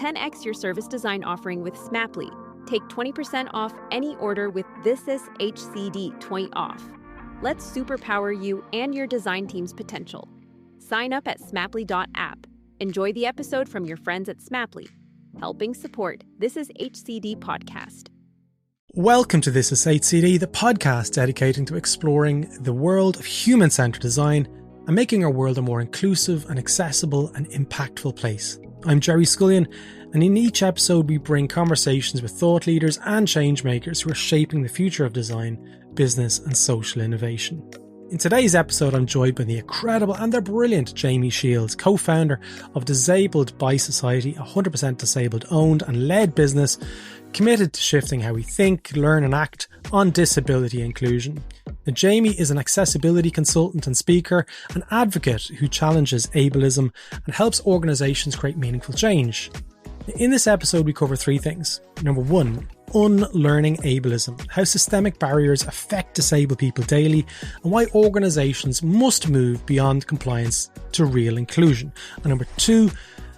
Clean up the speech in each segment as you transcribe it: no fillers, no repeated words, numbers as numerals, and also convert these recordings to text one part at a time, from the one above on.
10x your service design offering with Smaply. Take 20% off any order with This Is HCD 20 off. Let's superpower you and your design team's potential. Sign up at smaply.app. Enjoy the episode from your friends at Smaply, helping support This Is HCD podcast. Welcome to This Is HCD, the podcast dedicating to exploring the world of human-centered design and making our world a more inclusive and accessible and impactful place. I'm Gerry Scullion, and in each episode we bring conversations with thought leaders and change makers who are shaping the future of design, business and social innovation. In today's episode, I'm joined by the incredible and the brilliant Jamie Shields, co-founder of Disabled by Society, a 100% disabled owned and led business committed to shifting how we think, learn and act on disability inclusion. Now, Jamie is an accessibility consultant and speaker, an advocate who challenges ableism and helps organisations create meaningful change. In this episode, we cover three things. Number one, unlearning ableism, how systemic barriers affect disabled people daily, and why organisations must move beyond compliance to real inclusion. And number two,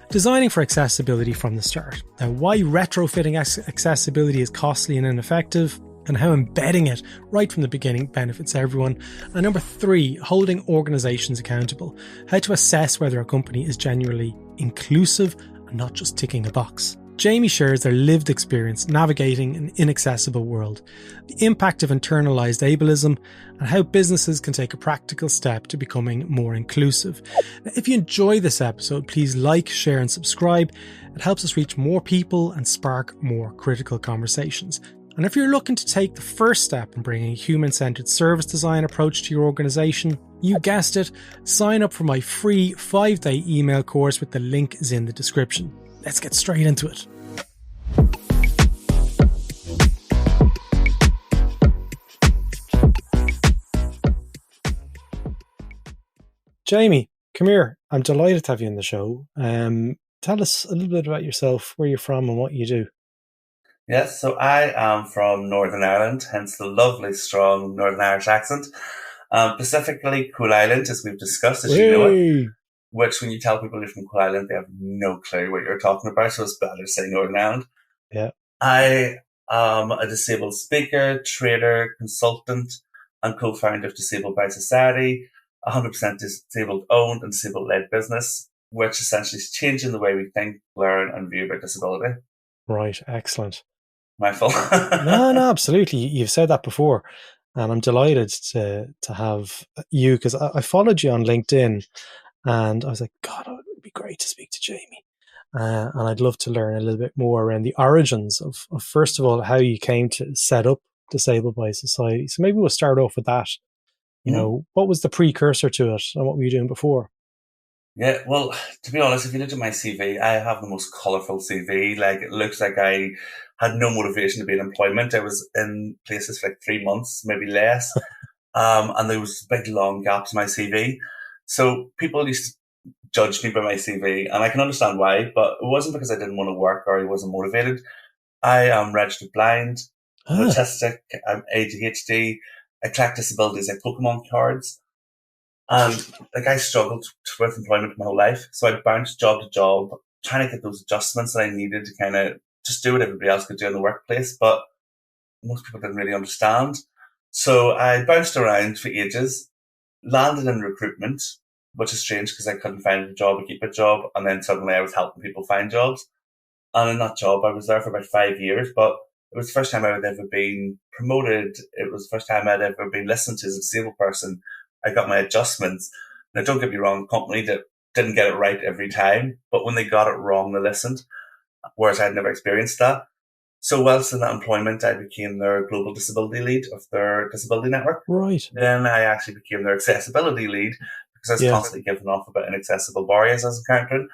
designing for accessibility from the start. Now, why retrofitting accessibility is costly and ineffective, and how embedding it right from the beginning benefits everyone. And number three, holding organisations accountable, how to assess whether a company is genuinely inclusive and not just ticking a box. Jamie shares their lived experience navigating an inaccessible world, the impact of internalised ableism, and how businesses can take a practical step to becoming more inclusive. Now, if you enjoy this episode, please like, share and subscribe. It helps us reach more people and spark more critical conversations. And if you're looking to take the first step in bringing a human-centered service design approach to your organisation, you guessed it, sign up for my free 5-day email course with the link is in the description. Let's get straight into it. Jamie, come here. I'm delighted to have you on the show. Tell us a little bit about yourself, where you're from and what you do. Yes, so I am from Northern Ireland, hence the lovely, strong Northern Irish accent. Specifically, Cool Island, as we've discussed, as you know it. Which, when you tell people you're from Cool Island, they have no clue what you're talking about, so it's better to say Northern Ireland. Yeah. I am a disabled speaker, trader, consultant, and co-founder of Disabled by Society, 100% disabled owned and disabled led business, which essentially is changing the way we think, learn, and view about disability. Right, excellent. My fault. No, absolutely. You've said that before, and I'm delighted to have you, because I followed you on LinkedIn. And I was like, God, it would be great to speak to Jamie. And I'd love to learn a little bit more around the origins of first of all, how you came to set up Disabled by Society. So maybe we'll start off with that. You know, what was the precursor to it and what were you doing before? Yeah, well, to be honest, if you look at my CV, I have the most colourful CV. Like, it looks like I had no motivation to be in employment. I was in places for like 3 months, maybe less. And there was big, long gaps in my CV. So people used to judge me by my CV, and I can understand why, but it wasn't because I didn't want to work or I wasn't motivated. I am registered blind, autistic, I'm ADHD, I collect disabilities like Pokemon cards. And like, I struggled with employment my whole life. So I bounced job to job, trying to get those adjustments that I needed to kind of just do what everybody else could do in the workplace. But most people didn't really understand. So I bounced around for ages, landed in recruitment, which is strange because I couldn't find a job or keep a job. And then suddenly I was helping people find jobs. And in that job, I was there for about 5 years, but it was the first time I had ever been promoted. It was the first time I'd ever been listened to as a disabled person. I got my adjustments. Now, don't get me wrong, the company that didn't get it right every time, but when they got it wrong, they listened, whereas I'd never experienced that. So whilst in that employment, I became their global disability lead of their disability network. Right. Then I actually became their accessibility lead because I was constantly giving off about inaccessible barriers I was encountering.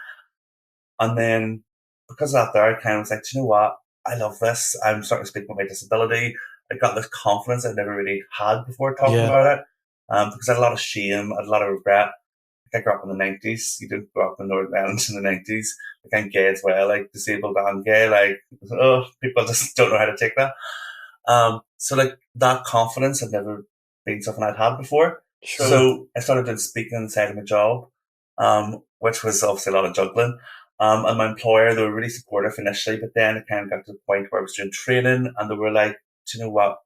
And then because of that there, I kind of was like, do you know what? I love this. I'm starting to speak about my disability. I got this confidence I'd never really had before talking about it. Because I had a lot of shame, I had a lot of regret. Like, I grew up in the 90s. You didn't grow up in Northern Ireland in the 90s. Like, I'm gay as well, like disabled and gay. Like, people just don't know how to take that. So like, that confidence had never been something I'd had before. Sure. So I started doing speaking inside of my job, which was obviously a lot of juggling. And my employer, they were really supportive initially, but then it kind of got to the point where I was doing training and they were like, do you know what?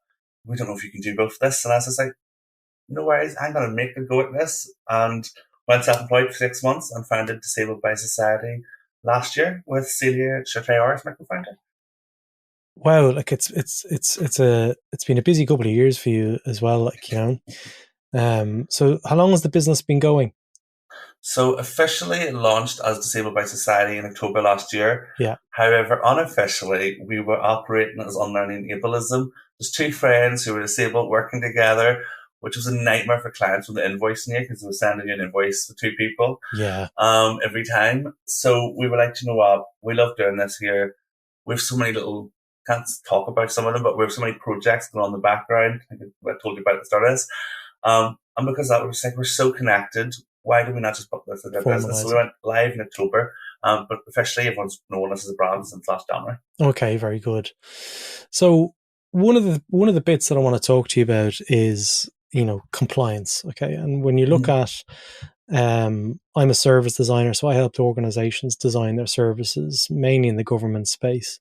We don't know if you can do both this. And I was just like, no worries, I'm going to make a go at this. And went self-employed for 6 months and founded Disabled by Society last year with Celia Chartrey as my co-founder. Wow, like it's been a busy couple of years for you as well, like, you know. So how long has the business been going? So officially it launched as Disabled by Society in October last year. Yeah. However, unofficially, we were operating as Unlearning Ableism. There's two friends who were disabled working together, which was a nightmare for clients when they're invoicing you because they were sending you an invoice for two people. Yeah. Every time. So we were like, you know what? We love doing this here. We have so many little, can't talk about some of them, but we have so many projects going on in the background. I think I told you about at the start of this. And because that was like, we're so connected. Why do we not just put this in their business? So we went live in October, but officially everyone's known us as a brand since last January. Okay, very good. So one of the bits that I want to talk to you about is, you know, compliance. Okay, and when you look at, I'm a service designer, so I help organizations design their services mainly in the government space.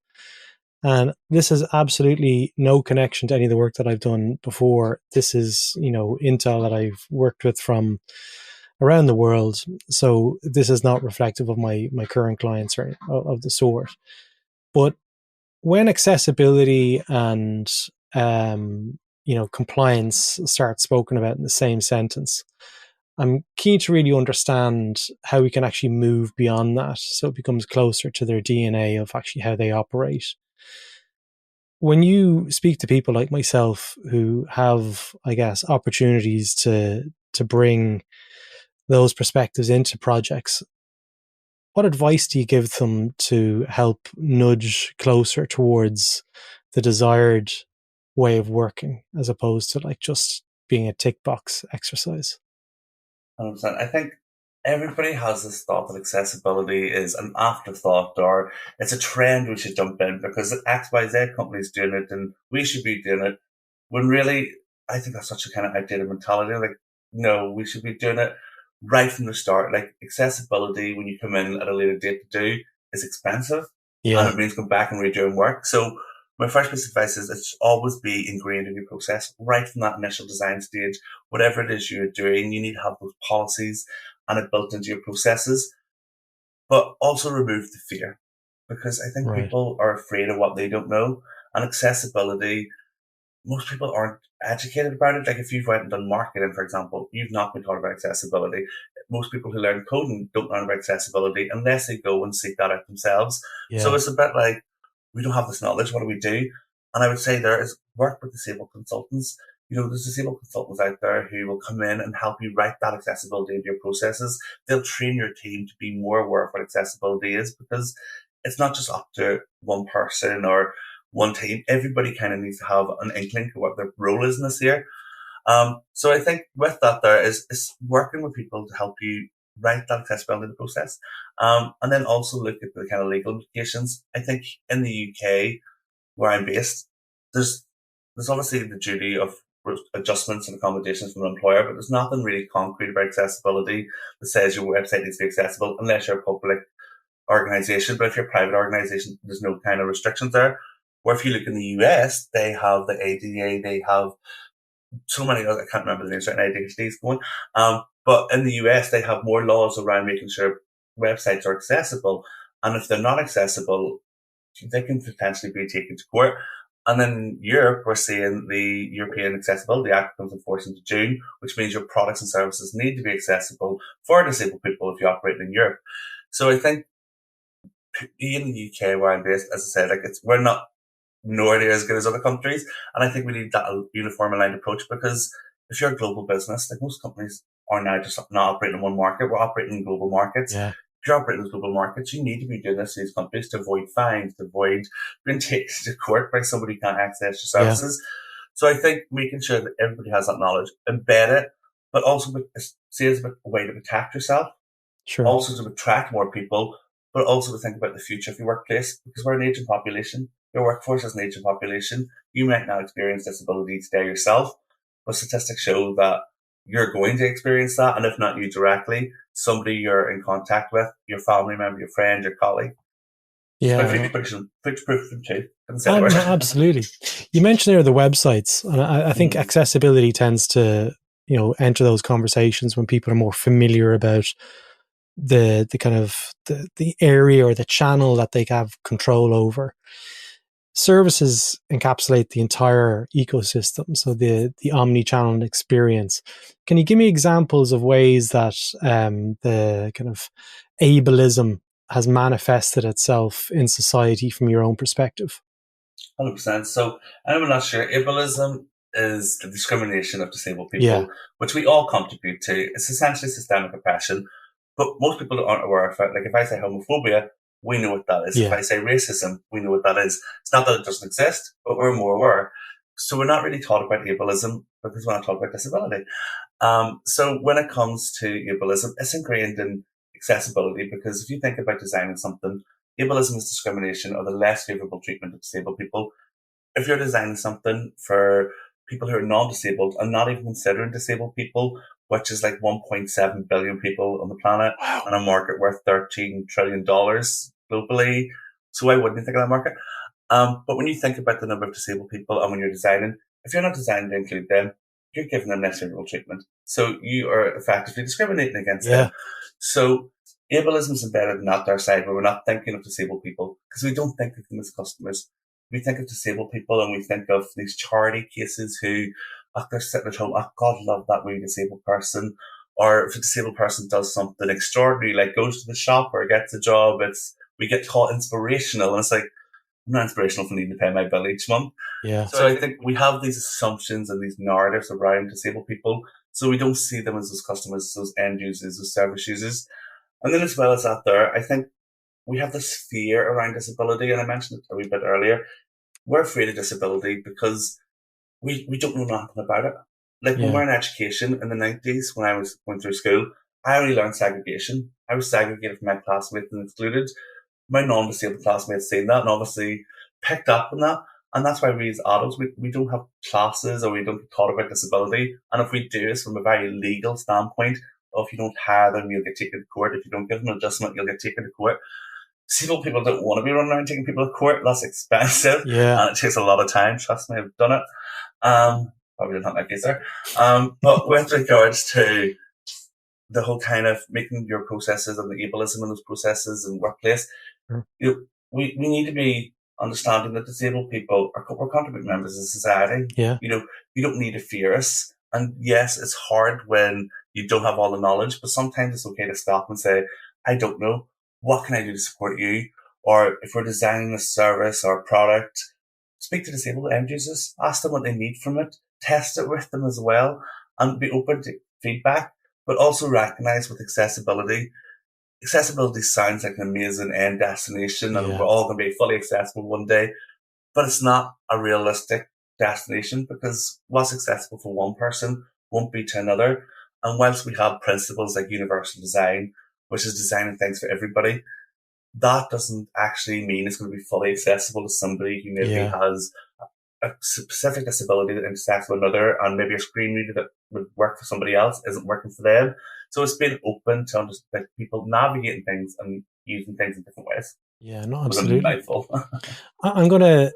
And this has absolutely no connection to any of the work that I've done before. This is, you know, intel that I've worked with from around the world. So this is not reflective of my current clients or of the sort. But when accessibility and, you know, compliance start spoken about in the same sentence, I'm keen to really understand how we can actually move beyond that so it becomes closer to their DNA of actually how they operate. When you speak to people like myself who have, I guess, opportunities to bring those perspectives into projects, what advice do you give them to help nudge closer towards the desired way of working as opposed to like just being a tick box exercise? 100%. I think everybody has this thought that accessibility is an afterthought or it's a trend we should jump in because XYZ company's doing it and we should be doing it. When really, I think that's such a kind of outdated mentality. Like, no, we should be doing it right from the start. Like accessibility, when you come in at a later date to do, is expensive. Yeah. And it means come back and redoing work. So my first piece of advice is it should always be ingrained in your process right from that initial design stage. Whatever it is you're doing, you need to have those policies and it built into your processes, but also remove the fear because I think people are afraid of what they don't know. And accessibility, most people aren't educated about it. Like if you've went and done marketing, for example, you've not been taught about accessibility. Most people who learn coding don't learn about accessibility unless they go and seek that out themselves. Yeah. So it's a bit like, we don't have this knowledge. What do we do? And I would say there is work with disabled consultants. You know, there's disabled consultants out there who will come in and help you write that accessibility into your processes. They'll train your team to be more aware of what accessibility is because it's not just up to one person or one team. Everybody kind of needs to have an inkling of what their role is in this year. So I think with that there is working with people to help you write that accessibility in the process. And then also look at the kind of legal implications. I think in the UK, where I'm based, there's obviously the duty of adjustments and accommodations from an employer, but there's nothing really concrete about accessibility that says your website needs to be accessible unless you're a public organization. But if you're a private organization, there's no kind of restrictions there. Where if you look in the US, they have the ADA, they have so many other, I can't remember the names right now, ADHD's going. But in the US, they have more laws around making sure websites are accessible. And if they're not accessible, they can potentially be taken to court. And then in Europe, we're seeing the European Accessibility Act comes in force into June, which means your products and services need to be accessible for disabled people if you operate in Europe. So I think in the UK, where I'm based, as I said, like we're not nowhere near as good as other countries. And I think we need that uniform aligned approach because if you're a global business, like most companies are now just not operating in one market, we're operating in global markets. Yeah. If you're operating in global markets, you need to be doing this in these countries to avoid fines, to avoid being taken to court by somebody who can't access your services. Yeah. So I think making sure that everybody has that knowledge, embed it, but also see it as a way to protect yourself. Sure. Also to attract more people, but also to think about the future of your workplace because we're an aging population. Your workforce is an aging population. You might not experience disability today yourself, but statistics show that you're going to experience that. And if not you directly, somebody you're in contact with, your family member, your friend, your colleague. Yeah. Future-proof too. No, absolutely. You mentioned there the websites, and I think accessibility tends to, enter those conversations when people are more familiar about the kind of the area or the channel that they have control over. Services encapsulate the entire ecosystem, so the omni-channel experience. Can you give me examples of ways that the kind of ableism has manifested itself in society from your own perspective? 100%. So I'm not sure. Ableism is the discrimination of disabled people, which we all contribute to. It's essentially systemic oppression, but most people aren't aware of it. Like if I say homophobia, we know what that is. If I say racism, we know what that is. It's not that it doesn't exist, but we're more aware. So we're not really taught about ableism because we're not taught about disability. So when it comes to ableism, it's ingrained in accessibility, because if you think about designing something, ableism is discrimination or the less favourable treatment of disabled people. If you're designing something for people who are non-disabled and not even considering disabled people, which is like 1.7 billion people on the planet and a market worth $13 trillion globally. So why wouldn't you think of that market? But when you think about the number of disabled people and when you're designing, if you're not designing to include them, you're giving them less favourable treatment. So you are effectively discriminating against them. So ableism is embedded in that dark side where we're not thinking of disabled people because we don't think of them as customers. We think of disabled people and we think of these charity cases who, they're sitting at home, God love that wee disabled person. Or if a disabled person does something extraordinary, like goes to the shop or gets a job, we get called inspirational. And it's like, I'm not inspirational for needing to pay my bill each month. So I think we have these assumptions and these narratives around disabled people. So we don't see them as those customers, those end users, those service users. And then as well as that there, I think we have this fear around disability. And I mentioned it a wee bit earlier. We're afraid of disability because we don't know nothing about it. Like when we're in education in the 90s, when I was going through school, I only learned segregation. I was segregated from my classmates and excluded. My non-disabled classmates seen that and obviously picked up on that. And that's why we as adults, we don't have classes or we don't get taught about disability. And if we do, it's from a very legal standpoint. If you don't hire them, you'll get taken to court. If you don't give them an adjustment, you'll get taken to court. Disabled people don't want to be running around taking people to court. That's expensive. And it takes a lot of time. Trust me, I've done it. Probably didn't have my case there. But with regards to the whole kind of making your processes and the ableism in those processes and workplace, we need to be understanding that disabled people we're contributing members of society. You don't need to fear us. And yes, it's hard when you don't have all the knowledge, but sometimes it's okay to stop and say, I don't know. What can I do to support you? Or if we're designing a service or a product, speak to disabled end users, ask them what they need from it, test it with them as well, and be open to feedback, but also recognize with accessibility sounds like an amazing end destination and we're all going to be fully accessible one day, but it's not a realistic destination because what's accessible for one person won't be to another. And whilst we have principles like universal design, which is designing things for everybody, that doesn't actually mean it's going to be fully accessible to somebody who maybe has a specific disability that intersects with another, and maybe a screen reader that would work for somebody else isn't working for them. So it's been open to like people navigating things and using things in different ways. No, absolutely. I'm gonna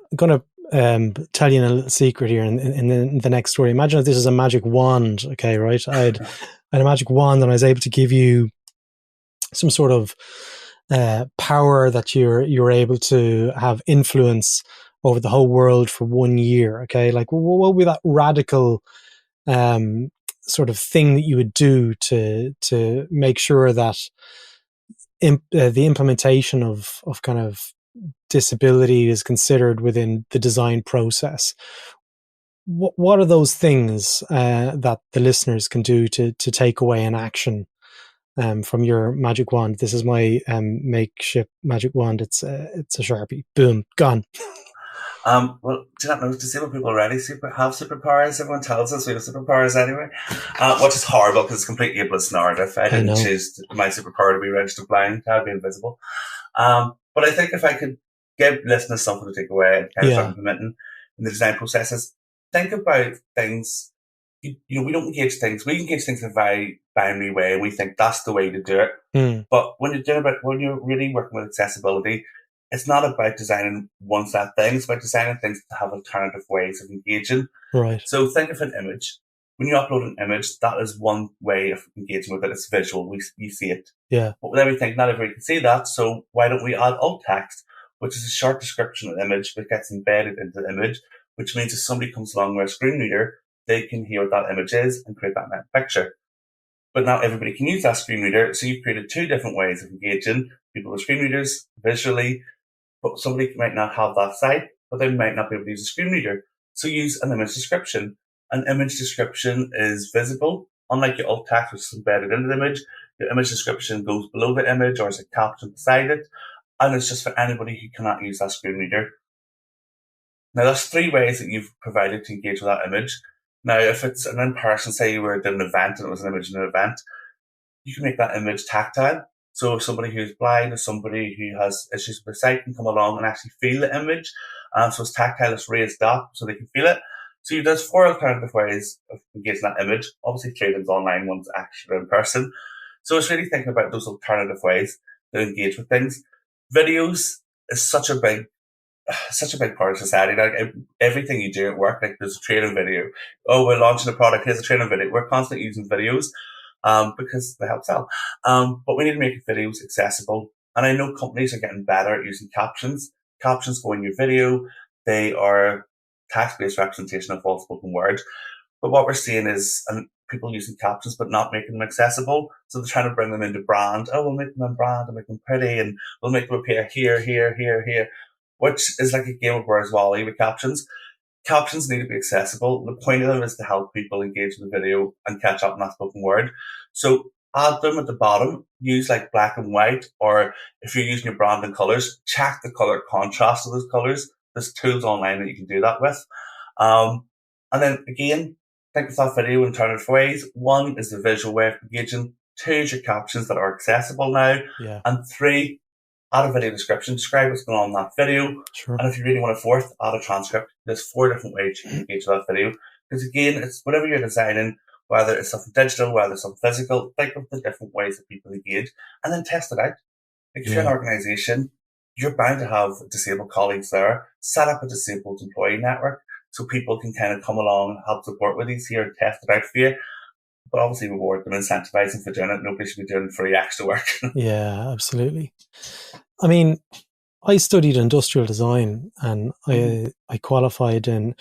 tell you a little secret here in the next story. Imagine if this is a magic wand, okay, right? I had a magic wand and I was able to give you some sort of power that you're able to have influence over the whole world for 1 year. Okay, like what would be that radical sort of thing that you would do to make sure that the implementation of kind of disability is considered within the design process? What are those things that the listeners can do to take away an action from your magic wand? This is my makeshift magic wand. It's a Sharpie. Boom, gone. Well, do you not know disabled people already have superpowers? Everyone tells us we have superpowers anyway, which is horrible because it's completely ableist narrative. I didn't choose my superpower to be registered blind, to be invisible. But I think if I could give listeners something to take away and kind of start implementing in the design processes, think about things we don't engage things. We engage things in a very binary way, and we think that's the way to do it. But when you're really working with accessibility, it's not about designing one set thing. It's about designing things to have alternative ways of engaging. Right. So think of an image. When you upload an image, that is one way of engaging with it. It's visual. You see it. Yeah. But then we think not everybody can see that. So why don't we add alt text, which is a short description of the image, but gets embedded into the image, which means if somebody comes along with a screen reader, they can hear what that image is and create that picture. But not everybody can use that screen reader. So you've created two different ways of engaging people with screen readers visually, but somebody might not have that sight, but they might not be able to use a screen reader. So use an image description. An image description is visible. Unlike your alt text, which is embedded into the image, your image description goes below the image or is a caption beside it. And it's just for anybody who cannot use that screen reader. Now, there's three ways that you've provided to engage with that image. Now, if it's an in-person, say you were doing an event and it was an image in an event, you can make that image tactile. So if somebody who's blind or somebody who has issues with sight can come along and actually feel the image. So it's tactile, it's raised up so they can feel it. So there's four alternative ways of engaging that image. Obviously, three of them's online, one's actually in person. So it's really thinking about those alternative ways to engage with things. Videos is such a big part of society. Like everything you do at work, like there's a training video. Oh, we're launching a product. Here's a training video. We're constantly using videos, because they help sell. But we need to make videos accessible. And I know companies are getting better at using captions. Captions go in your video. They are text-based representation of all spoken words. But what we're seeing is people using captions but not making them accessible. So they're trying to bring them into brand. Oh, we'll make them in brand and make them pretty and we'll make them appear here, here, here, here, which is like a game of Where's Wally with captions. Captions need to be accessible. The point of them is to help people engage with the video and catch up on that spoken word. So add them at the bottom, use like black and white, or if you're using your branding colors, check the color contrast of those colors. There's tools online that you can do that with. And then again, think of that video in alternative ways. One is the visual way of engaging. Two is your captions that are accessible now. Yeah. And three, add a video description, describe what's going on in that video. Sure. And if you really want a fourth, add a transcript. There's four different ways you can engage with that video. Because again, it's whatever you're designing, whether it's something digital, whether it's something physical, think of the different ways that people engage and then test it out. Like if you're an organization, you're bound to have disabled colleagues there. Set up a disabled employee network so people can kind of come along and help support with these here and test it out for you. But obviously reward them, incentivize them for doing it. Nobody should be doing free extra work. Yeah, absolutely. I mean, I studied industrial design and I qualified in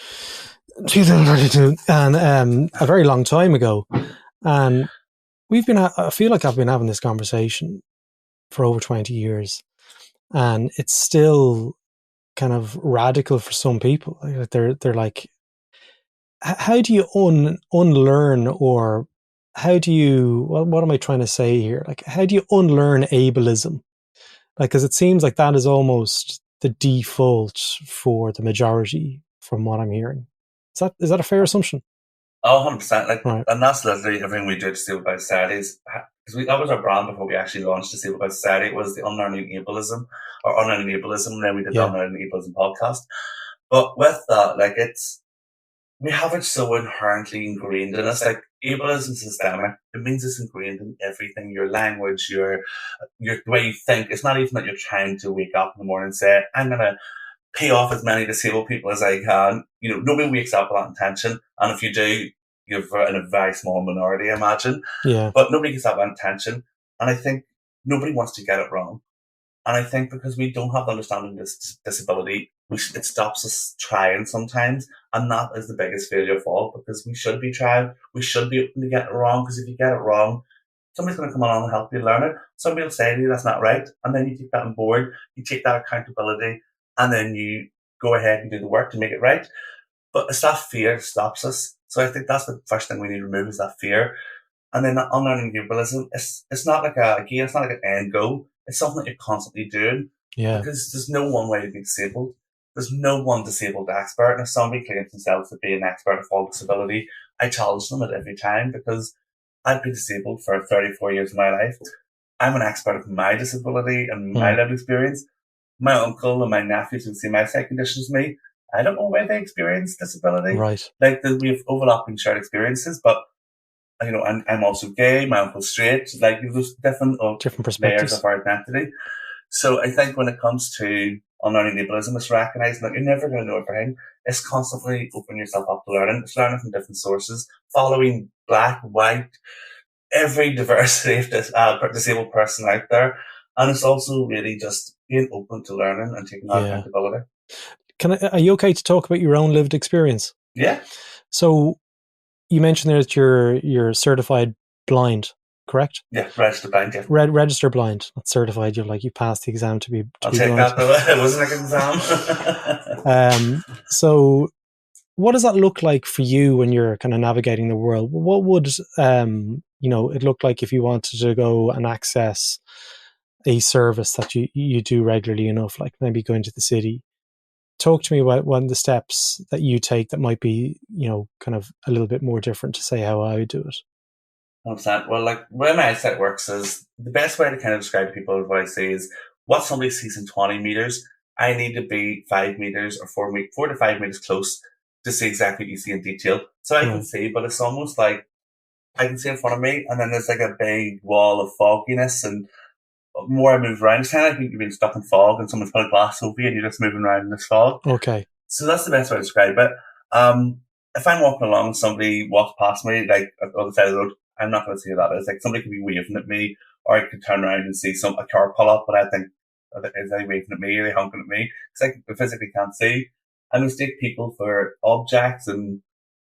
2022 and a very long time ago. And I feel like I've been having this conversation for over 20 years. And it's still kind of radical for some people. They're like, how do you unlearn, or how do you, what am I trying to say here? Like, how do you unlearn ableism? Like, because it seems like that is almost the default for the majority from what I'm hearing. Is that a fair assumption? Oh, 100%. Like, right. And that's literally everything we do at Disabled by Society. Because that was our brand before we actually launched Disabled by Society. It was the Unlearning Ableism, or Unlearning Ableism, and then we did the Unlearning Ableism podcast. But with that, like, we have it so inherently ingrained in us. Like, ableism is systemic. It means it's ingrained in everything, your language, your the way you think. It's not even that you're trying to wake up in the morning and say, I'm going to pay off as many disabled people as I can. Nobody wakes up with that intention. And if you do, you're in a very small minority, I imagine. Yeah. But nobody gets that intention. And I think nobody wants to get it wrong. And I think because we don't have the understanding of this disability, it stops us trying sometimes. And that is the biggest failure of all, because we should be trying. We should be open to get it wrong, because if you get it wrong, somebody's going to come along and help you learn it. Somebody will say to you, that's not right. And then you take that on board, you take that accountability, and then you go ahead and do the work to make it right. But it's that fear that stops us. So I think that's the first thing we need to remove, is that fear. And then unlearning ableism, it's not like it's not like an end goal. It's something that you're constantly doing. Yeah. Because there's no one way to be disabled. There's no one disabled expert. And if somebody claims themselves to be an expert of all disability, I challenge them at every time, because I've been disabled for 34 years of my life. I'm an expert of my disability and my lived experience. My uncle and my nephews who see my same condition as me, I don't know why they experience disability. Right. Like we have overlapping shared experiences, but you know, I'm also gay, my uncle's straight, like there's different perspectives, layers of our identity. So I think when it comes to unlearning ableism, it's recognizing that you're never going to know everything. It's constantly opening yourself up to learning. It's learning from different sources, following black, white, every diversity of this disabled person out there. And it's also really just being open to learning and taking that accountability. Are you okay to talk about your own lived experience? Yeah. So you mentioned there that you're certified blind, correct? Yeah, registered blind. Yeah. Registered blind, not certified. You passed the exam to be. I'll take blind. that though. It wasn't like an exam. So what does that look like for you when you're kind of navigating the world? What would it look like if you wanted to go and access a service that you do regularly enough, like maybe going to the city? Talk to me about one of the steps that you take that might be, kind of a little bit more different to say how I would do it. 100%. Well, like, the way my eyesight works is the best way to kind of describe to people what I say is what somebody sees in 20 meters, I need to be 5 meters or 4 to 5 meters close to see exactly what you see in detail. So I can see, but it's almost like I can see in front of me, and then there's like a big wall of fogginess, and the more I move around, it's kind of like you've been stuck in fog and someone's put a glass over you and you're just moving around in this fog. Okay. So that's the best way to describe it. If I'm walking along and somebody walks past me, like on the side of the road, I'm not going to see who that is. Like somebody could be waving at me, or I could turn around and see a car pull up, and I think, is they waving at me? Are they honking at me? Because I physically can't see. I mistake people for objects and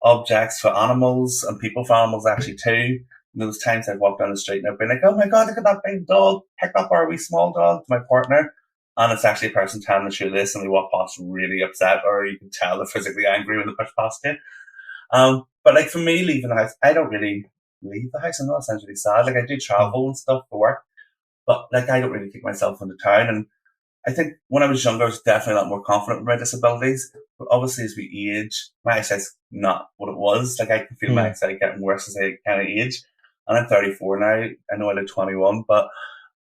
objects for animals and people for animals actually too. And those times I've walked down the street and I've been like, oh my God, look at that big dog. Pick up our wee small dog to my partner. And it's actually a person telling the shoelace and they walk past really upset, or you can tell they're physically angry when they push past you. But like for me, leaving the house, I don't really leave the house. I know it sounds really sad. Like I do travel and stuff for work, but like I don't really take myself into town. And I think when I was younger, I was definitely a lot more confident with my disabilities. But obviously, as we age, my eyesight's not what it was. Like I can feel my eyesight getting worse as I kind of age. And I'm 34 now. I know I look 21, but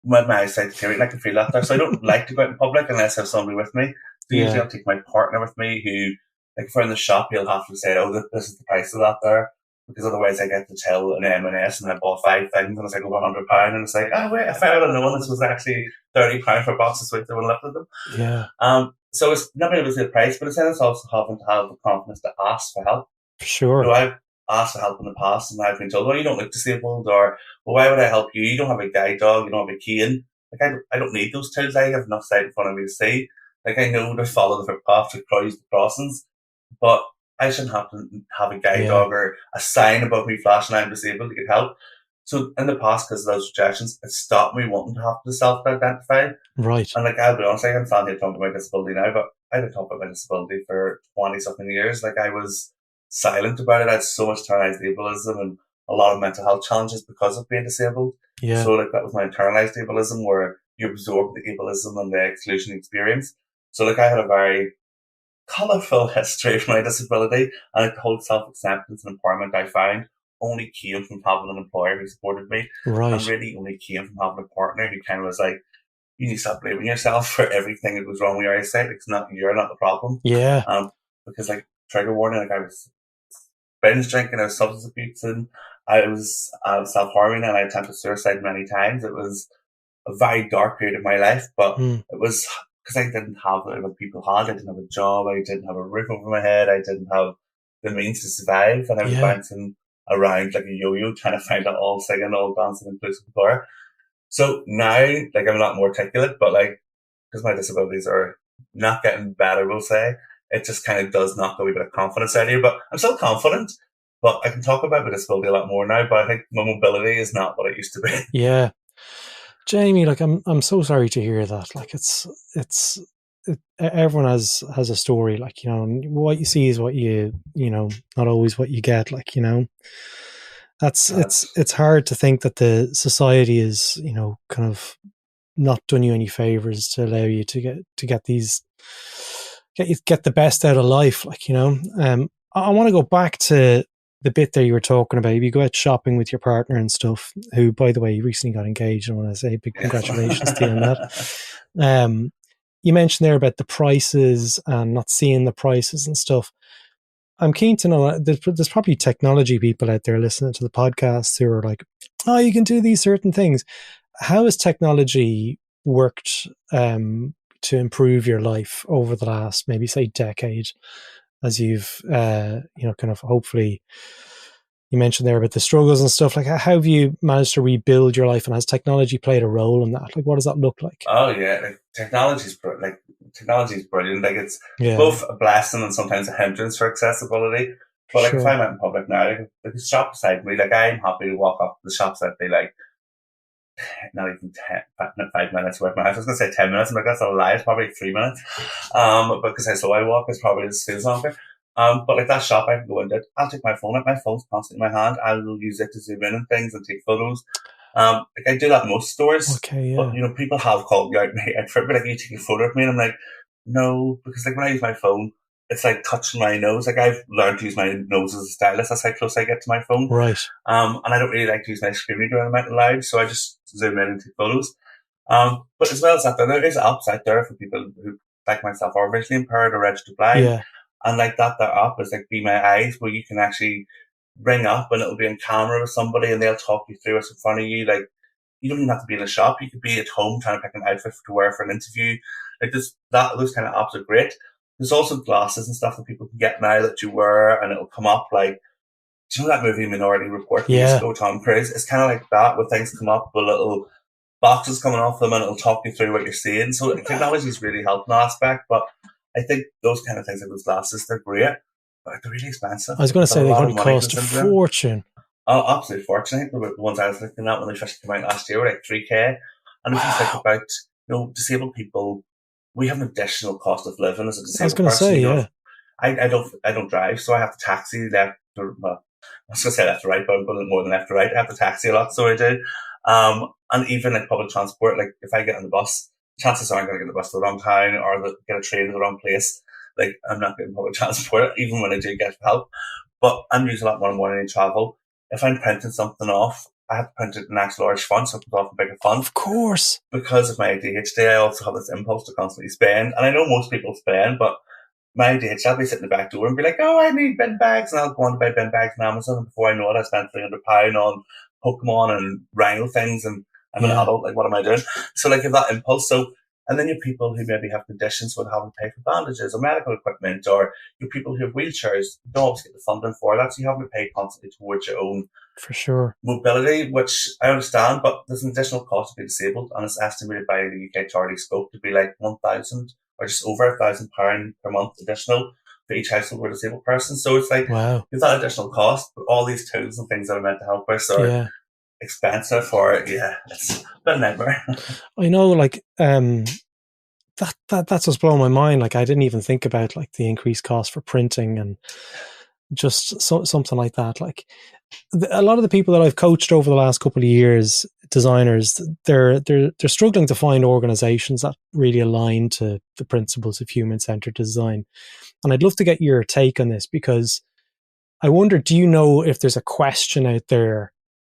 when my eyesight deteriorating, I can feel that there. So I don't like to go out in public unless I have somebody with me. So usually I'll take my partner with me, who, like, if we're in the shop, he'll have to say, oh, this is the price of that there. Because otherwise I get to tell an M&S and I bought 5 things and it's like over £100 and it's like, oh wait, if I would have known this was actually £30 for a box of sweets, I would have lifted them. Yeah. So it's not really the price, but it's also having to have the confidence to ask for help. For sure. You know, I've asked for help in the past and I've been told, well, you don't look disabled, or, well, why would I help you? You don't have a guide dog, you don't have a cane. Like, I don't need those tools. I have enough sight in front of me to see. Like, I know to follow the footpath to cross the crossings, but I shouldn't have to have a guide dog or a sign above me flashing I'm disabled to get help. So in the past, because of those rejections, it stopped me wanting to have to self-identify. Right. And like, I'll be honest, I'm standing here talking about my disability now, but I didn't talk about my disability for 20-something years. Like, I was silent about it. I had so much internalized ableism and a lot of mental health challenges because of being disabled. Yeah. So like, that was my internalized ableism, where you absorb the ableism and the exclusion experience. So like, I had a very colourful history of my disability, and like the whole self-acceptance and empowerment I found only came from having an employer who supported me, and really only came from having a partner who kind of was like, you need to stop blaming yourself for everything that goes wrong with your eyesight. You're not the problem. Yeah. Because like, trigger warning, like I was binge drinking, I was substance abusing, I was self-harming, and I attempted suicide many times. It was a very dark period of my life, but it was because I didn't have what people had. I didn't have a job. I didn't have a roof over my head. I didn't have the means to survive. And I was bouncing around like a yo-yo, trying to find it all singing, all dancing, inclusive bar. So now, like, I'm a lot more articulate, but like, because my disabilities are not getting better, we'll say, it just kind of does knock a wee bit of confidence out of you. But I'm still confident, but I can talk about my disability a lot more now, but I think my mobility is not what it used to be. Yeah. Jamie, like, I'm so sorry to hear that. Like, everyone has a story. Like, you know, what you see is what not always what you get. Like, you know, it's hard to think that the society is, you know, kind of not done you any favors to allow you to get the best out of life. Like, you know, I want to go back to the bit there you were talking about. If you go out shopping with your partner and stuff, who, by the way, you recently got engaged, I want to say big congratulations to you on that. you mentioned there about the prices and not seeing the prices and stuff. I'm keen to know, there's probably technology people out there listening to the podcast who are like, oh, you can do these certain things. How has technology worked to improve your life over the last, maybe say, decade, as you've, kind of hopefully, you mentioned there about the struggles and stuff. Like, how have you managed to rebuild your life, and has technology played a role in that? Like, what does that look like? Oh yeah, like technology is brilliant. Like, it's both a blessing and sometimes a hindrance for accessibility. But like, if I'm out in public now, like the shop beside me, like, I'm happy to walk up to the shops that they like. Not even 5 minutes away from my house. I was going to say 10 minutes. I'm like, that's a lie. It's probably 3 minutes. Because how slow I walk, it's probably just feels longer. But like that shop, I can go into it. I'll take my phone. Like, my phone's constantly in my hand. I will use it to zoom in and things and take photos. Like, I do that in most stores. Okay, yeah. But, people have called me out for it. But like, you take a photo of me, and I'm like, no, because like when I use my phone, it's like touching my nose. Like, I've learned to use my nose as a stylus. That's how close I get to my phone. Right. And I don't really like to use my screen reader when I'm out live, so I just zoom in and take photos. But as well as that, there is apps out there for people who, like myself, are visually impaired or registered blind. Yeah. And like that app is like Be My Eyes, where you can actually ring up and it'll be on camera with somebody and they'll talk you through what's in front of you. Like, you don't even have to be in a shop. You could be at home trying to pick an outfit to wear for an interview. Like, those kind of apps are great. There's also glasses and stuff that people can get now that you wear, and it'll come up like, do you know that movie Minority Report? Yeah. Tom Cruise. It's kind of like that, where things come up with little boxes coming off them, and it'll talk you through what you're seeing. So technology is really helping that aspect. But I think those kind of things, like those glasses, they're great, but they're really expensive. I was going to say they probably cost a fortune. Oh, absolute fortune. I think the ones I was looking at when they first came out last year were like $3,000. And if you think about, disabled people, we have an additional cost of living as a disabled person. I was going to say, yeah. I don't drive, so I have to taxi left or, well, I was going to say left to right, but I'm putting it more than left to right. I have to taxi a lot, so I do. And even like public transport, like if I get on the bus, chances are I'm going to get the bus to the wrong town or get a train to the wrong place. Like, I'm not getting public transport, even when I do get help. But I'm using a lot more money in travel. If I'm printing something off, I have to print it in actual large font, so it comes off a bigger font. Of course. Because of my ADHD, I also have this impulse to constantly spend. And I know most people spend, but my ADHD, I'll be sitting in the back door and be like, oh, I need bin bags. And I'll go on to buy bin bags on Amazon. And before I know it, I spent £300 on Pokemon and Rhino things. And I'm an adult. Like, what am I doing? So, like, you have that impulse. So, and then you have people who maybe have conditions with having to pay for bandages or medical equipment, or you have people who have wheelchairs, you don't always get the funding for that. So you have to pay constantly towards your own mobility, which I understand, but there's an additional cost to be disabled, and it's estimated by the UK Charity Scope to be like 1,000 or just over £1,000 per month additional for each household with a disabled person. So it's like, there's that additional cost, but all these tools and things that are meant to help us are expensive for it. Yeah, it's a bit of a nightmare. I know, like, that's what's blowing my mind. Like, I didn't even think about like the increased cost for printing and just something like that. Like, a lot of the people that I've coached over the last couple of years, designers, they're struggling to find organizations that really align to the principles of human-centered design. And I'd love to get your take on this, because I wonder, do you know if there's a question out there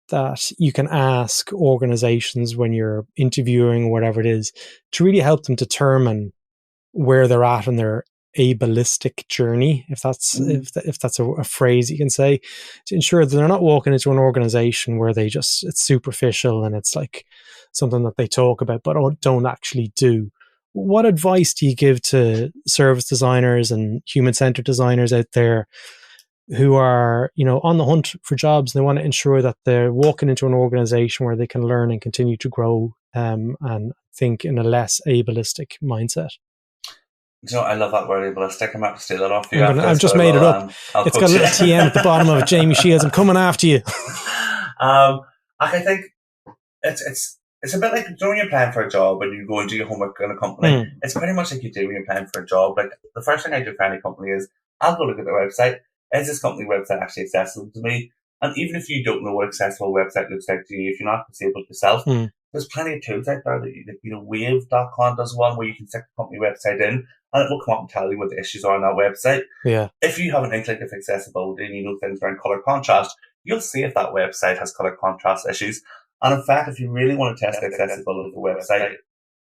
that you can ask organizations when you're interviewing or whatever it is to really help them determine where they're at in their ableistic journey, if that's a phrase you can say, to ensure that they're not walking into an organization where it's superficial and it's like something that they talk about but don't actually do. What advice do you give to service designers and human-centered designers out there who are, on the hunt for jobs, and they want to ensure that they're walking into an organization where they can learn and continue to grow and think in a less ableistic mindset? I love that word, ableistic. I'm going to steal it off you. I've just made it up. It's got a little TM at the bottom of it. Jamie Shields, I'm coming after you. I think it's a bit like, when you're applying for a job and you go and do your homework in a company, it's pretty much like you do when you're applying for a job. Like, the first thing I do for any company is I'll go look at their website. Is this company website actually accessible to me? And even if you don't know what accessible website looks like to you, if you're not disabled yourself, there's plenty of tools out there that Wave.com does one where you can stick the company website in and it will come up and tell you what the issues are on that website. Yeah. If you have an inkling of accessibility and you know things around color contrast, you'll see if that website has color contrast issues. And in fact, if you really want to test the accessibility of the website,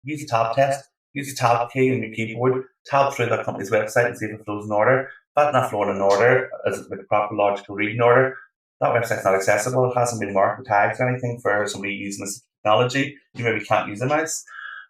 use a tab test. use the tab key on your keyboard, tab through that company's website and see if it flows in order. If that's not flowing in order, as like a proper logical reading order, that website's not accessible. It hasn't been marked with tags or anything for somebody using this technology. You maybe can't use a mouse.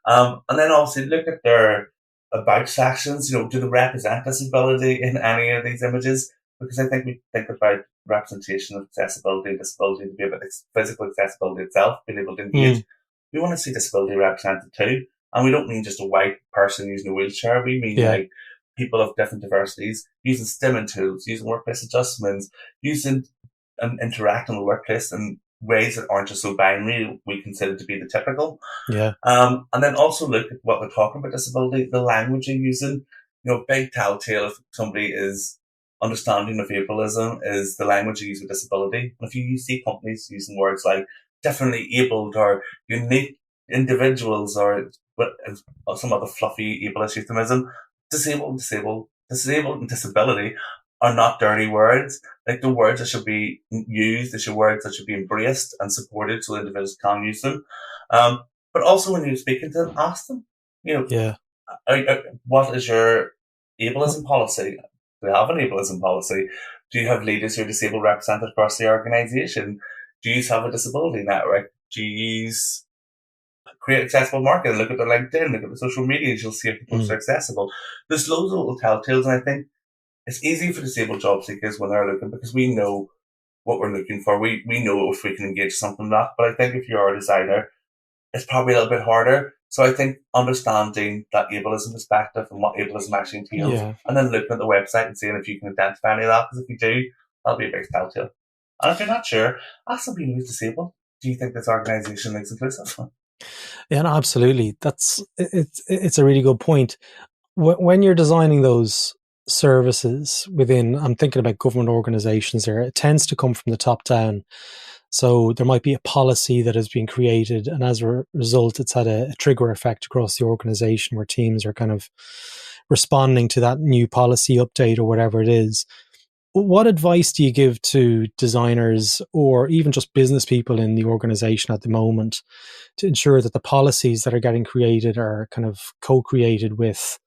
And then obviously look at their about sections. Do they represent disability in any of these images? Because I think we think about representation of accessibility and disability to be about physical accessibility itself, being able to engage. We want to see disability represented too. And we don't mean just a white person using a wheelchair. We mean like people of different diversities using stimming tools, using workplace adjustments, using and interacting with the workplace in ways that aren't just so binary, we consider to be the typical. Yeah. And then also look at what we're talking about disability, the language you're using. Big telltale if somebody is understanding of ableism is the language you use with disability. And if you see companies using words like differently abled or unique individuals or some other fluffy ableist euphemism, disabled and disability are not dirty words. Like, the words that should be used, they should words that should be embraced and supported so individuals can use them. But also when you're speaking to them, ask them, what is your ableism policy? Do you have an ableism policy? Do you have leaders who are disabled represented across the organisation? Do you have a disability network? Do you create accessible marketing? Look at their LinkedIn, look at the social medias, you'll see if the posts are accessible. There's loads of little telltales, and I think it's easy for disabled job seekers when they're looking because we know what we're looking for. We know if we can engage something or not. But I think if you're a designer, it's probably a little bit harder. So I think understanding that ableism perspective and what ableism actually entails, and then looking at the website and seeing if you can identify any of that, because if you do, that'll be a big telltale. And if you're not sure, ask somebody who's disabled. Do you think this organisation is inclusive? Yeah, no, absolutely. It's a really good point. When you're designing those services within, I'm thinking about government organizations there, it tends to come from the top down. So there might be a policy that has been created, and as a result, it's had a trigger effect across the organization where teams are kind of responding to that new policy update or whatever it is. What advice do you give to designers or even just business people in the organization at the moment to ensure that the policies that are getting created are kind of co-created with,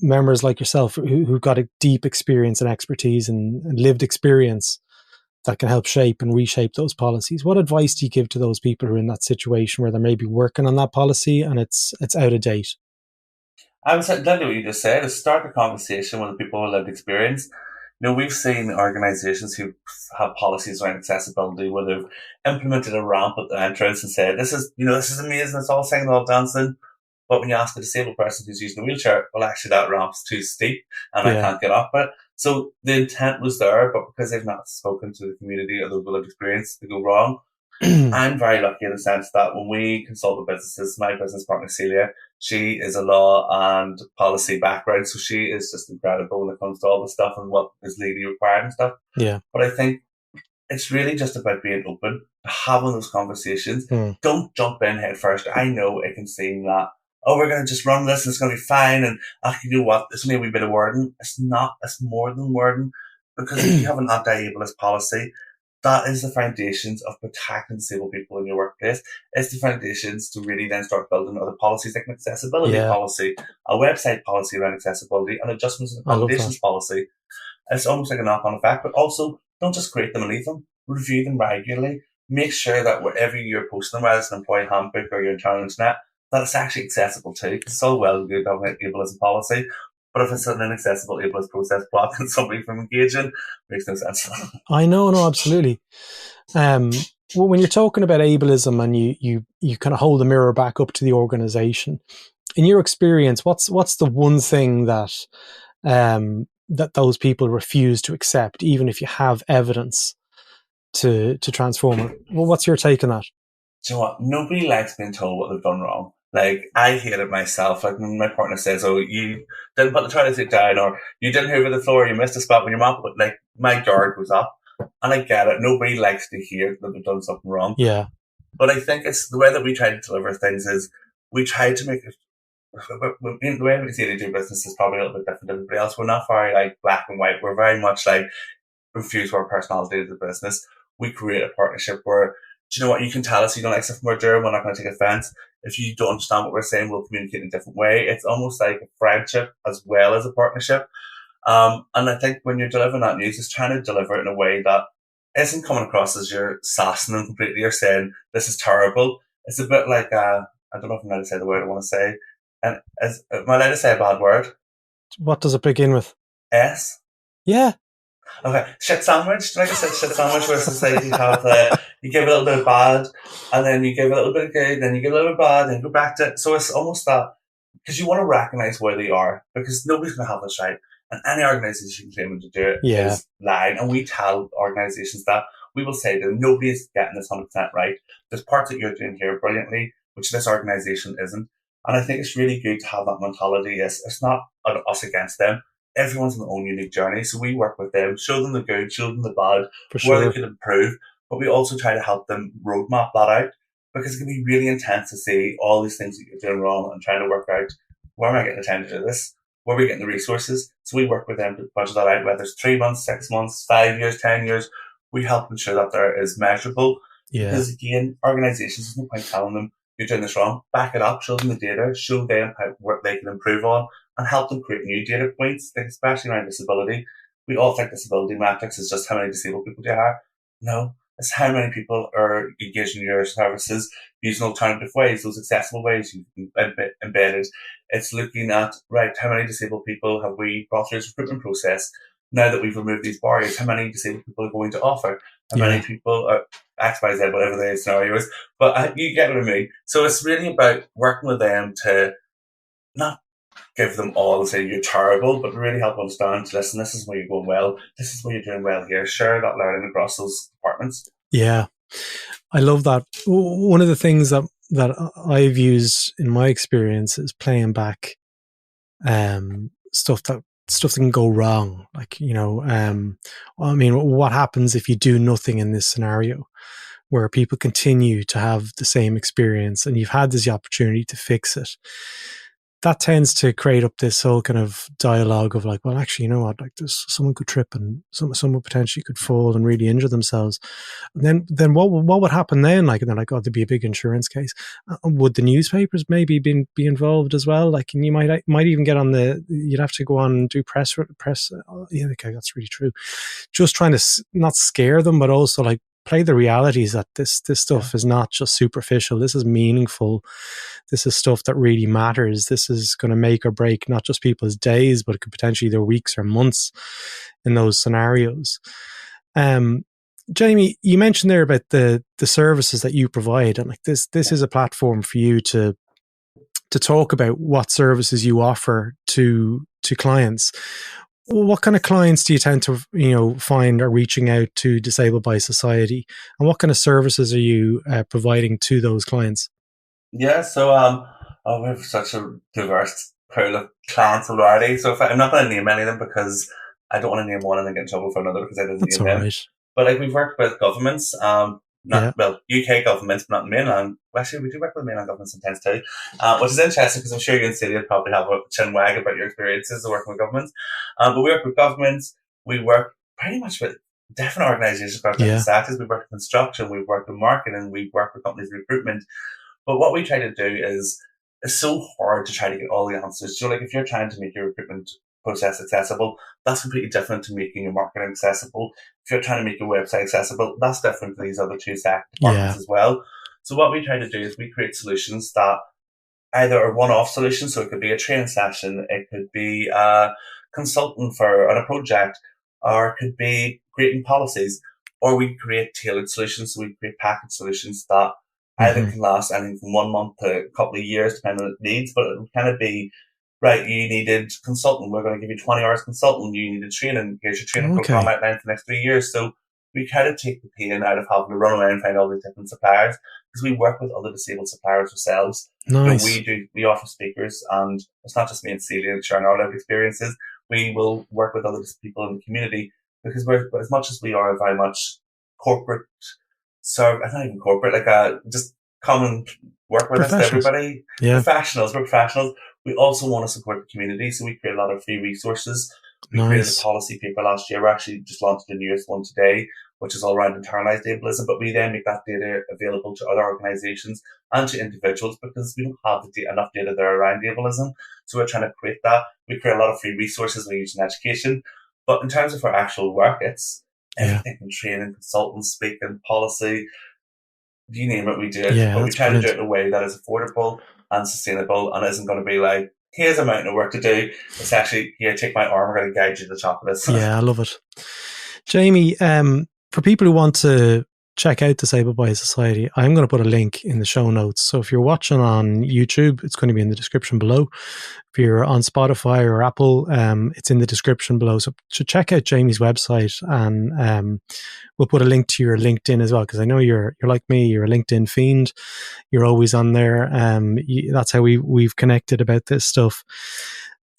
members like yourself who've got a deep experience and expertise and lived experience that can help shape and reshape those policies? What advice do you give to those people who are in that situation where they're maybe working on that policy and it's out of date? I would say exactly what you just said, is start the conversation with the people with lived experience. We've seen organisations who have policies around accessibility where they've implemented a ramp at the entrance and said, this is amazing, it's all singing, all dancing. But when you ask a disabled person who's using a wheelchair, well, actually that ramp's too steep and I can't get up it. So the intent was there, but because they've not spoken to the community or the lived experience, they go wrong. I'm very lucky in the sense that when we consult with businesses, my business partner Celia, she is a law and policy background, so she is just incredible when it comes to all the stuff and what is legally required and stuff. Yeah. But I think it's really just about being open, having those conversations. Don't jump in head first. I know it can seem that, we're going to just run this and it's going to be fine, and you know what, it's only a wee bit of wording. It's not, it's more than wording, because if you have an anti-ableist policy, that is the foundations of protecting disabled people in your workplace. It's the foundations to really then start building other policies like an accessibility policy, a website policy around accessibility, and adjustments and accommodations policy. It's almost like a knock-on effect, but also don't just create them and leave them. Review them regularly. Make sure that wherever you're posting them, whether it's an employee handbook or your internal internet, that it's actually accessible too. It's all well and good having an ableism policy, but if it's an inaccessible ableist process blocking somebody from engaging, makes no sense. I know, no, absolutely. When you're talking about ableism and you kind of hold the mirror back up to the organization, in your experience, what's the one thing that that those people refuse to accept, even if you have evidence to transform it? Well, what's your take on that? Do you know what? Nobody likes being told what they've done wrong. Like, I hate it myself. Like, when my partner says, you didn't put the toilet seat down, or you didn't hoover the floor, you missed a spot when your mop, but like, my guard goes up. And I get it. Nobody likes to hear that they've done something wrong. Yeah. But I think it's the way that we try to deliver things is we try to make it, the way we see they do business is probably a little bit different than everybody else. We're not very like black and white. We're very much like infused with our personality to the business. We create a partnership where, do you know what, you can tell us you don't like stuff from our we're not going to take offense. If you don't understand what we're saying, we'll communicate in a different way. It's almost like a friendship as well as a partnership. And I think when you're delivering that news, it's trying to deliver it in a way that isn't coming across as you're sassing them completely or saying, this is terrible. It's a bit like, I don't know if I'm allowed to say the word I want to say. And am I allowed to say a bad word? What does it begin with? S? Yeah. Okay, shit sandwich. Like I said, shit sandwich, where society have you give a little bit of bad, and then you give a little bit of good, then you give a little bit of bad, then you go back to it. So it's almost that, because you want to recognize where they are, because nobody's going to have this right. And any organisation claiming to do it is lying. And we tell organisations that. We will say to them, nobody is getting this 100% right. There's parts that you're doing here brilliantly, which this organisation isn't. And I think it's really good to have that mentality. It's not us against them. Everyone's on their own unique journey. So we work with them, show them the good, show them the bad, where they can improve. But we also try to help them roadmap that out, because it can be really intense to see all these things that you're doing wrong and trying to work out, where am I getting the time to do this? Where are we getting the resources? So we work with them to budget that out, whether it's 3 months, 6 months, 5 years, 10 years. We help ensure that there is measurable. Yeah. Because again, organisations, there's no point telling them you're doing this wrong. Back it up, show them the data, show them what they can improve on, and help them create new data points, especially around disability. We all think disability metrics is just how many disabled people do you have. No, it's how many people are engaging in your services using alternative ways, those accessible ways you can embed it. It's looking at, right, how many disabled people have we brought through this recruitment process? Now that we've removed these barriers, how many disabled people are going to offer? How many people are X, Y, Z, whatever the scenario is. But you get what I mean. So it's really about working with them to not give them all and say you're terrible, but really help them understand, listen, this is where you're going well. This is where you're doing well here. Share that learning across those departments. Yeah. I love that. One of the things that I've used in my experience is playing back stuff that can go wrong. Like, I mean, what happens if you do nothing in this scenario where people continue to have the same experience and you've had this opportunity to fix it? That tends to create up this whole kind of dialogue of like, well, actually, you know what, like someone could trip and someone potentially could fall and really injure themselves. And then what would happen then? Like, and they're like, oh, there'd be a big insurance case. Would the newspapers maybe be involved as well? Like, and you might even get on you'd have to go on and do press. Yeah, okay, that's really true. Just trying to not scare them, but also like play the realities that this stuff is not just superficial. This is meaningful. This is stuff that really matters. This is going to make or break not just people's days, but it could potentially their weeks or months in those scenarios. Jamie, you mentioned there about the services that you provide, and like this is a platform for you to talk about what services you offer to clients. What kind of clients do you tend to find are reaching out to Disabled by Society, and what kind of services are you providing to those clients? Yeah, so we have such a diverse pool of clients already. So I'm not going to name any of them because I don't want to name one and then get in trouble for another because I didn't name them. Right. But like we've worked with governments, UK governments, but not mainland. Well, actually, we do work with mainland governments sometimes too, which is interesting because I'm sure you and Celia probably have a chin wag about your experiences of working with governments. But we work with governments. We work pretty much with different organisations across different sectors. We work with construction. We work with marketing. We work with companies in recruitment. But what we try to do is, it's so hard to try to get all the answers. So like if you're trying to make your recruitment process accessible, that's completely different to making your marketing accessible. If you're trying to make your website accessible, that's different to these other two departments as well. So what we try to do is we create solutions that either are one-off solutions, so it could be a training session, it could be a consultant on a project, or it could be creating policies, or we create tailored solutions, so we create package solutions that either can last anything from 1 month to a couple of years, depending on what it needs, but it would kind of be, right, you needed consultant, we're going to give you 20 hours consultant, you needed training, here's your training program outlined for the next 3 years. So we kind of take the pain out of having to run around and find all these different suppliers, because we work with other disabled suppliers ourselves. Nice. So we offer speakers, and it's not just me and Celia sharing our life experiences. We will work with other people in the community, because we're, as much as we are very much corporate, not even corporate, like just come and work with us, everybody. We're professionals. We also want to support the community, so we create a lot of free resources. We created a policy paper last year. We're actually just launched the newest one today, which is all around internalized ableism, but we then make that data available to other organizations and to individuals because we don't have enough data there around ableism. So we're trying to create that. We create a lot of free resources we use in education. But in terms of our actual work, it's everything from training, consultants, speaking, policy, you name it, we do it. Yeah, but we try brilliant. to do it in a way that is affordable and sustainable and isn't going to be like, here's a mountain of work to do. It's actually, here, take my arm, we're going to guide you to the top of this. Yeah, I love it. Jamie, for people who want to check out Disabled by Society, I'm going to put a link in the show notes. So if you're watching on YouTube, it's going to be in the description below. If you're on Spotify or Apple, it's in the description below. So check out Jamie's website, and we'll put a link to your LinkedIn as well, because I know you're like me, you're a LinkedIn fiend. You're always on there. That's how we've connected about this stuff.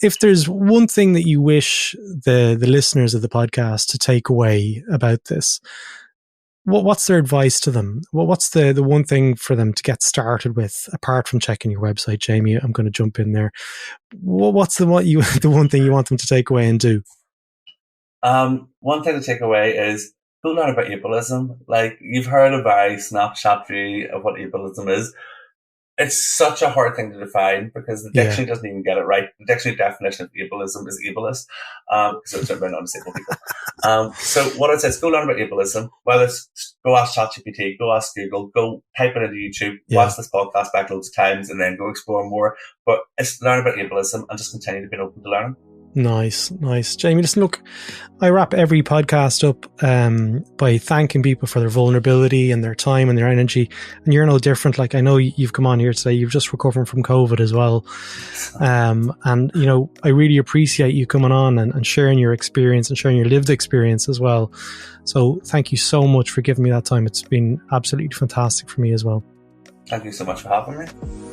If there's one thing that you wish the listeners of the podcast to take away about this, what's their advice to them? What's the one thing for them to get started with, apart from checking your website, Jamie? I'm going to jump in there. What's the one thing you want them to take away and do? One thing to take away is go learn about ableism. Like, you've heard a very snapshot view of what ableism is. It's such a hard thing to define because the dictionary doesn't even get it right. The dictionary definition of ableism is ableist, because it's written by non-disabled people. So what it says, go learn about ableism. Whether it's go ask ChatGPT, go ask Google, go type it into YouTube, watch this podcast back loads of times, and then go explore more. But it's learn about ableism and just continue to be open to learning. Nice. Jamie, listen, look, I wrap every podcast up by thanking people for their vulnerability and their time and their energy. And you're no different. Like, I know you've come on here today, you've just recovered from COVID as well. And, you know, I really appreciate you coming on and sharing your experience and sharing your lived experience as well. So thank you so much for giving me that time. It's been absolutely fantastic for me as well. Thank you so much for having me.